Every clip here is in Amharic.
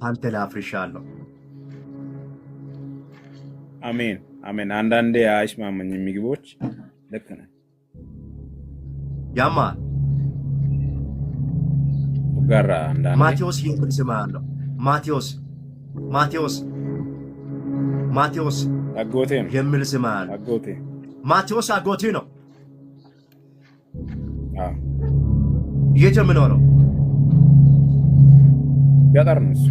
አንተ ላፍርሻለሁ። አሜን አሜን። አንዳንዴ አይስማማኝ ምግቦች ልክ ነህ። ያማ ጋራ አንዳንዴ ማቴዎስ የሚል ስም አለው። ማቴዎስ አጎቴ ነው የሚል ስም አለው። አጎቴ ማቴዎስ አጎቴ ነው። አዎ የት የምኖረው? ገጠር ነው እሱ።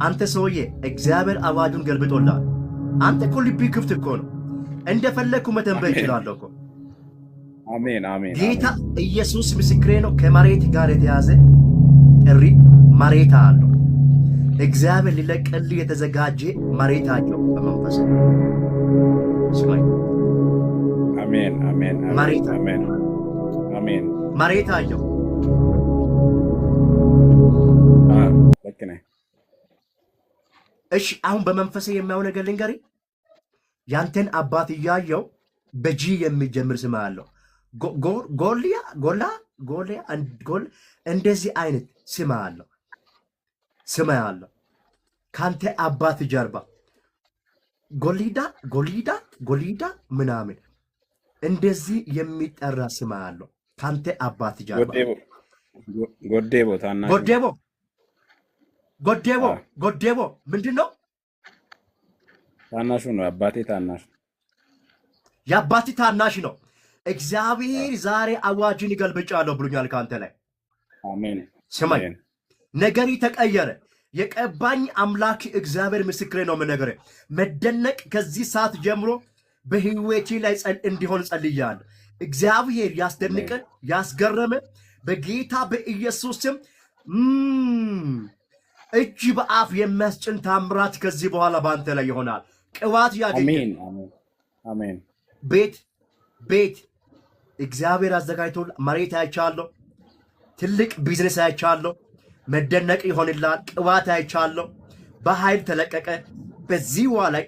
አንተ ሰውዬ እግዚአብሔር አዋጁን ገልብጦልሃል። አንተ እኮ ልብህ ክፍት እኮ ነው። እንደፈለግኩ መተንበይ እችላለሁ እኮ። አሜን አሜን። ጌታ ኢየሱስ ምስክሬ ነው። ከመሬት ጋር የተያዘ ጥሪ መሬት አለው። እግዚአብሔር ሊለቅልህ የተዘጋጀ መሬት አለው በመንፈስ ስማኝ። አሜን አሜን መሬት አሜን አሜን። መሬት አለው። ልክ ነህ። እሺ አሁን በመንፈሴ የሚያው ነገር ልንገርህ። ያንተን አባት እያየው በጂ የሚጀምር ስም አለው። ጎልያ እንደዚህ አይነት ስም አለው። ካንተ አባት ጀርባ ጎሊዳ ምናምን እንደዚህ የሚጠራ ስም አለው። ካንተ አባት ጀርባ ጎዴቦ ምንድን ነው? ታናሹ ነው። አባቴ ታናሽ፣ የአባቴ ታናሽ ነው። እግዚአብሔር ዛሬ አዋጅን ይገልብጫለሁ ብሎኛል ካንተ ላይ። አሜን። ስማኝ፣ ነገሪ ተቀየረ። የቀባኝ አምላክ እግዚአብሔር ምስክሬ ነው። ነገር መደነቅ ከዚህ ሰዓት ጀምሮ በህይወቴ ላይ እንዲሆን ጸልያለሁ። እግዚአብሔር ያስደንቀን፣ ያስገረመ በጌታ በኢየሱስ ስም እጅ በአፍ የሚያስጭን ታምራት ከዚህ በኋላ በአንተ ላይ ይሆናል። ቅባት ያገኘ አሜን። ቤት እግዚአብሔር አዘጋጅቶ መሬት አይቻለሁ። ትልቅ ቢዝነስ አይቻለሁ። መደነቅ ይሆንላል። ቅባት አይቻለሁ። በኃይል ተለቀቀ። በዚህ ላይ